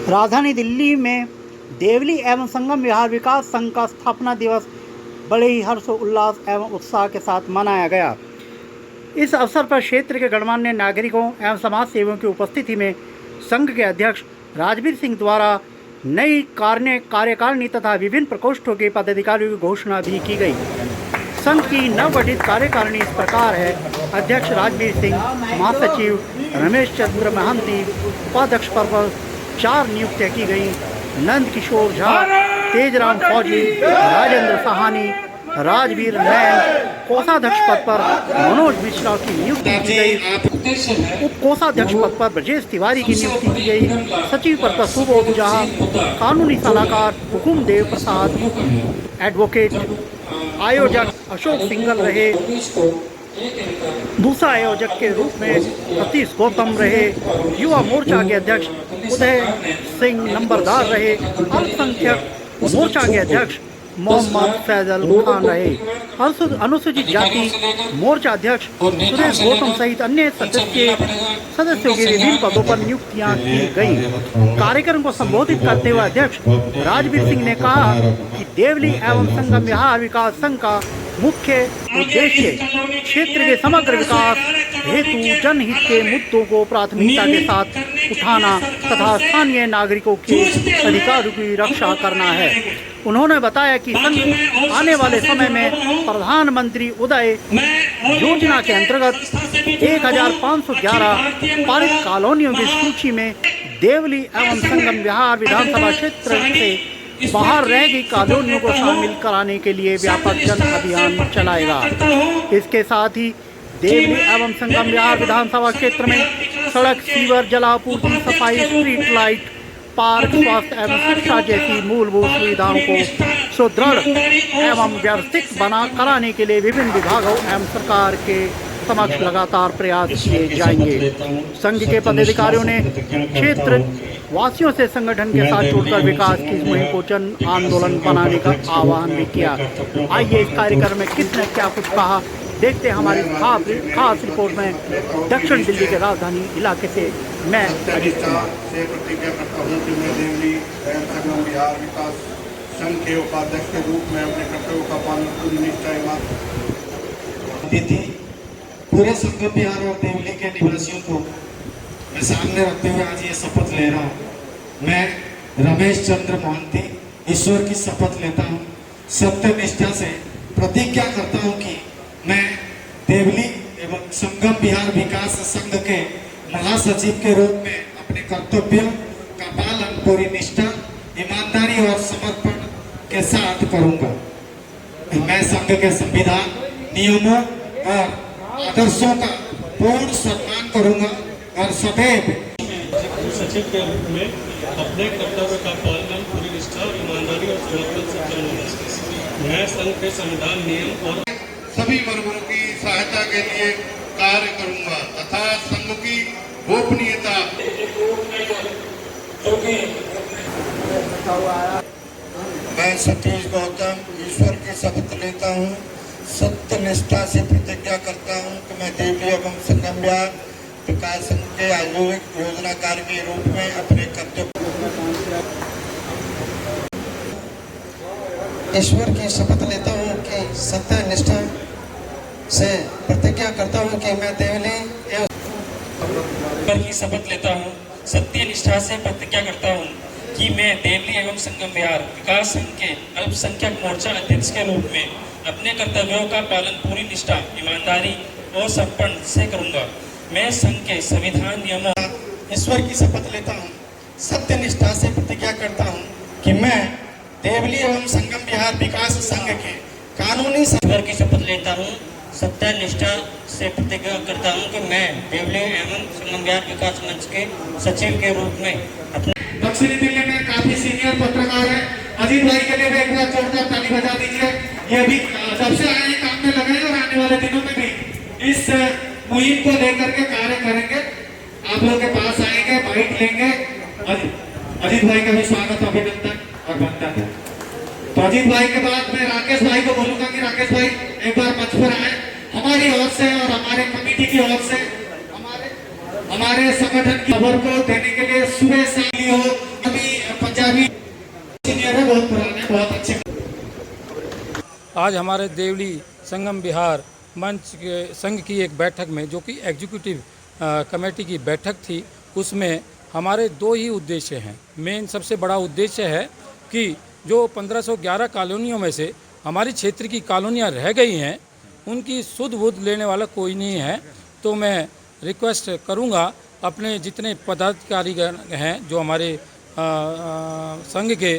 राजधानी दिल्ली में देवली एवं संगम विहार विकास संघ का स्थापना दिवस बड़े ही हर्षोल्लास एवं उत्साह के साथ मनाया गया। इस अवसर पर क्षेत्र के गणमान्य नागरिकों एवं समाज सेवियों की उपस्थिति में संघ के अध्यक्ष राजवीर सिंह द्वारा नई कार्यकारिणी तथा विभिन्न प्रकोष्ठों के पदाधिकारियों की घोषणा भी की गई। संघ की नवगठित कार्यकारिणी इस प्रकार है: अध्यक्ष राजवीर सिंह, महासचिव रमेश चंद्र महंती, उपाध्यक्ष पर 4 नियुक्तियाँ की गई। नंद किशोर झा, तेजराम फौजी, राजेंद्र साहानी, राजवीर नैन। कोषाध्यक्ष पद पर मनोज मिश्रा की नियुक्ति की गई। उप कोषाध्यक्ष पद पर ब्रजेश तिवारी की नियुक्ति की गई। सचिव पद पर सुबोध झा, कानूनी सलाहकार हुकुमदेव प्रसाद, एडवोकेट आयोजक अशोक सिंघल रहे। दूसरा आयोजक के रूप में सतीश गौतम रहे। युवा मोर्चा के अध्यक्ष उदय सिंह नंबरदार रहे। अल्पसंख्यक मोर्चा के अध्यक्ष मोहम्मद फैजल खान रहे। अनुसूचित जाति मोर्चा अध्यक्ष सुरेश गौतम सहित अन्य सदस्यों की विभिन्न पदों पर नियुक्तियां की गई। कार्यक्रम को संबोधित करते हुए अध्यक्ष राजवीर सिंह ने कहा कि देवली एवं संगम विहार विकास संघ का मुख्य उद्देश्य क्षेत्र के समग्र विकास हेतु जनहित के मुद्दों को प्राथमिकता के साथ उठाना तथा स्थानीय नागरिकों के अधिकारों की रक्षा करना है। उन्होंने बताया कि संघ आने वाले समय में प्रधानमंत्री उदय योजना के अंतर्गत 1511 पारित कॉलोनियों की सूची में देवली एवं संगम विहार विधानसभा क्षेत्र से बाहर रह गई कॉलोनियों को शामिल कराने के लिए व्यापक जन अभियान चलाएगा। इसके साथ ही देवली एवं संगम विहार विधानसभा क्षेत्र में सड़क, सीवर, जलापूर्ति, सफाई, स्ट्रीट लाइट, पार्क, स्वास्थ्य एवं शिक्षा जैसी मूलभूत सुविधाओं को सुदृढ़ एवं व्यवस्थित कराने के लिए विभिन्न विभागों एवं सरकार के समक्ष लगातार प्रयास किए जाएंगे। संघ के पदाधिकारियों ने क्षेत्र वासियों से संगठन के साथ जुड़कर विकास की इस मुहिम को जन आंदोलन बनाने का आह्वान भी किया। आइए इस कार्यक्रम में किसने क्या कुछ कहा देखते हैं हमारी खास रिपोर्ट में। दक्षिण दिल्ली के राजधानी इलाके से मैं अजीत कुमार से प्रतिज्ञा करता हूँ कि मैं देवली एवं संगम विहार विकास संघ के उपाध्यक्ष के रूप में अपने कर्तव्यों का पालन पूरी निष्ठा ईमानदारी पूरे संगम विहार और देवली के निवासियों को मैं सामने रखते हुए आज ये शपथ ले रहा हूँ। मैं रमेश चंद्र महंती ईश्वर की शपथ लेता हूँ, सत्य निष्ठा से प्रतिज्ञा करता हूँ कि मैं देवली एवं संगम विहार विकास संघ के महासचिव के रूप में अपने कर्तव्यों का पालन पूरी निष्ठा, ईमानदारी और समर्पण के साथ करूंगा। मैं संघ के संविधान, नियमों और आदर्शों का पूर्ण सम्मान करूंगा और सदैव सचिव के रूप में अपने कर्तव्य का पालन पूरी निष्ठा, ईमानदारी और समर्पण से करूंगा। मैं संघ के संविधान, नियम और सभी वर्गों की सहायता के लिए कार्य करूंगा तथा संघ की गोपनीयता मैं सतीश गौतम ईश्वर की शपथ लेता हूँ, सत्य निष्ठा से प्रतिज्ञा करता हूँ कि मैं देवली एवं संगम विहार विकास संघ के आयोजक योजनाकार के रूप में अपने कर्तव्य ईश्वर की शपथ लेता हूँ कि सत्य निष्ठा से प्रतिज्ञा करता हूँ कि मैं देवली की शपथ लेता हूँ, सत्य निष्ठा से प्रतिज्ञा करता हूँ कि मैं देवली एवं संगम विहार विकास संघ के अल्पसंख्यक मोर्चा अध्यक्ष के रूप में अपने कर्तव्यों का पालन पूरी निष्ठा, ईमानदारी और समर्पण से करूँगा। मैं संघ के संविधान, नियमों ईश्वर की शपथ लेता हूँ, सत्य निष्ठा से प्रतिज्ञा करता हूँ कि मैं देवली एवं संगम विहार विकास संघ के कानूनी ईश्वर की शपथ लेता हूँ, सत्य निष्ठा से प्रतिज्ञा करता हूँ कि मैं देवली एवं संगम विहार विकास मंच के सचिव के रूप में अपने दक्षिणी दिल्ली में काफी सीनियर पत्रकार है अजीत भाई के लिए भी एक बार जोरदार ताली बजा दीजिए। ये भी जब से आए काम में लगे और आने वाले दिनों में भी इस मुहिम को लेकर के कार्य करेंगे। आप लोगों के पास आएंगे, बाइट लेंगे। अजीत भाई का भी स्वागत, अभिनंदन और वंदन है। तो अजीत भाई के बाद मैं राकेश भाई को बोलूंगा कि राकेश भाई एक बार मंच पर आए। हमारी ओर से और हमारे कमेटी की ओर से हमारे संगठन की खबर को देने के लिए सुबह शाम हो, अभी क्या भी सीनियर है, बहुत पुराने, बहुत अच्छे। आज हमारे देवली संगम विहार मंच के संघ की एक बैठक में, जो कि एग्जीक्यूटिव कमेटी की बैठक थी, उसमें हमारे दो ही उद्देश्य हैं। मेन सबसे बड़ा उद्देश्य है कि जो 1511 कॉलोनियों में से हमारी क्षेत्र की कॉलोनियाँ रह गई हैं, उनकी सुध बुध लेने वाला कोई नहीं है। तो मैं रिक्वेस्ट करूंगा अपने जितने पदाधिकारी हैं, जो हमारे संघ के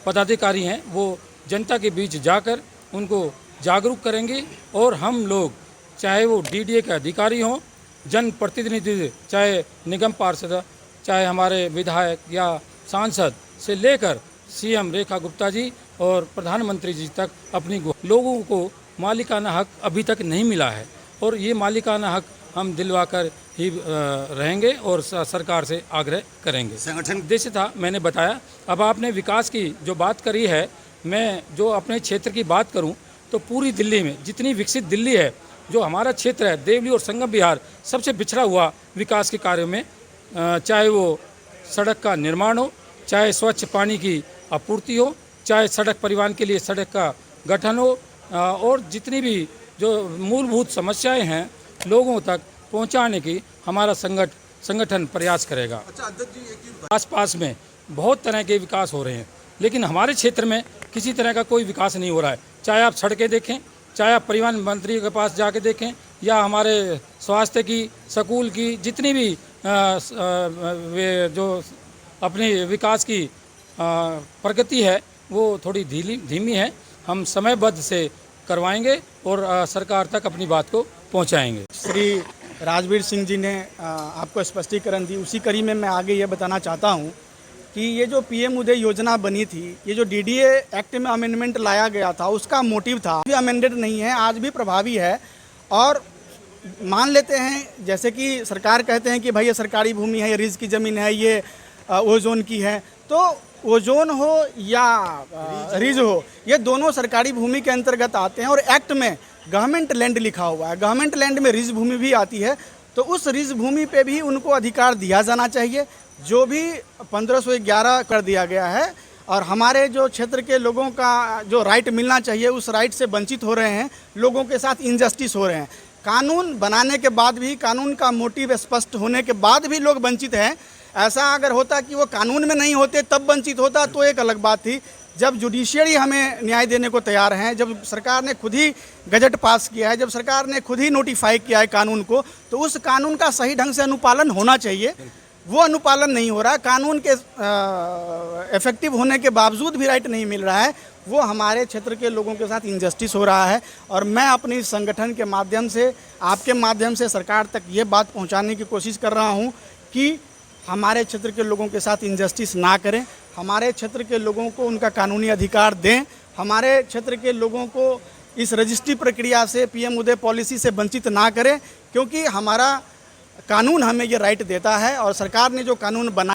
पदाधिकारी हैं, वो जनता के बीच जाकर उनको जागरूक करेंगे। और हम लोग, चाहे वो डीडीए के अधिकारी हों, जनप्रतिनिधि, चाहे निगम पार्षद, चाहे हमारे विधायक या सांसद से लेकर सीएम रेखा गुप्ता जी और प्रधानमंत्री जी तक, अपनी लोगों को मालिकाना हक अभी तक नहीं मिला है, और ये मालिकाना हक हम दिलवाकर ही रहेंगे और सरकार से आग्रह करेंगे। संगठन उद्देश्य था, मैंने बताया। अब आपने विकास की जो बात करी है, मैं जो अपने क्षेत्र की बात करूं तो पूरी दिल्ली में जितनी विकसित दिल्ली है, जो हमारा क्षेत्र है देवली और संगम विहार, सबसे पिछड़ा हुआ विकास के कार्यों में, चाहे वो सड़क का निर्माण हो, चाहे स्वच्छ पानी की आपूर्ति हो, चाहे सड़क परिवहन के लिए सड़क का गठन हो, और जितनी भी जो मूलभूत समस्याएं हैं लोगों तक पहुंचाने की हमारा संगठन प्रयास करेगा। आसपास में बहुत तरह के विकास हो रहे हैं, लेकिन हमारे क्षेत्र में किसी तरह का कोई विकास नहीं हो रहा है। चाहे आप सड़कें देखें, चाहे आप परिवहन मंत्री के पास जाके देखें, या हमारे स्वास्थ्य की, स्कूल की, जितनी भी वे जो अपनी विकास की प्रगति है, वो थोड़ी धीमी है। हम समयबद्ध से करवाएंगे और सरकार तक अपनी बात को पहुंचाएंगे। श्री राजवीर सिंह जी ने आपको स्पष्टीकरण दी, उसी कड़ी में मैं आगे ये बताना चाहता हूँ कि ये जो पीएम उदय योजना बनी थी, ये जो डीडीए एक्ट में अमेंडमेंट लाया गया था, उसका मोटिव था, भी अमेंडेड नहीं है, आज भी प्रभावी है। और मान लेते हैं, जैसे कि सरकार कहते हैं कि भाई ये सरकारी भूमि है, ये रिज की ज़मीन है, ये ओजोन की है, तो ओजोन हो या रिज हो, ये दोनों सरकारी भूमि के अंतर्गत आते हैं। और एक्ट में गवर्नमेंट लैंड लिखा हुआ है, गवर्नमेंट लैंड में रिज भूमि भी आती है, तो उस रिज भूमि पे भी उनको अधिकार दिया जाना चाहिए, जो भी 1511 कर दिया गया है। और हमारे जो क्षेत्र के लोगों का जो राइट मिलना चाहिए, उस राइट से वंचित हो रहे हैं, लोगों के साथ इनजस्टिस हो रहे हैं। कानून बनाने के बाद भी, कानून का मोटिव स्पष्ट होने के बाद भी लोग वंचित हैं। ऐसा अगर होता कि वो कानून में नहीं होते तब वंचित होता तो एक अलग बात थी। जब जुडिशियरी हमें न्याय देने को तैयार हैं, जब सरकार ने खुद ही गजट पास किया है, जब सरकार ने खुद ही नोटिफाई किया है कानून को, तो उस कानून का सही ढंग से अनुपालन होना चाहिए। वो अनुपालन नहीं हो रहा, कानून के इफेक्टिव होने के बावजूद भी राइट नहीं मिल रहा है, वो हमारे क्षेत्र के लोगों के साथ इनजस्टिस हो रहा है। और मैं अपनी संगठन के माध्यम से, आपके माध्यम से सरकार तक ये बात पहुंचाने की कोशिश कर रहा हूं कि हमारे क्षेत्र के लोगों के साथ इनजस्टिस ना करें, हमारे क्षेत्र के लोगों को उनका कानूनी अधिकार दें, हमारे क्षेत्र के लोगों को इस रजिस्ट्री प्रक्रिया से, पीएम उदय पॉलिसी से वंचित ना करें, क्योंकि हमारा कानून हमें ये राइट देता है। और सरकार ने जो कानून बना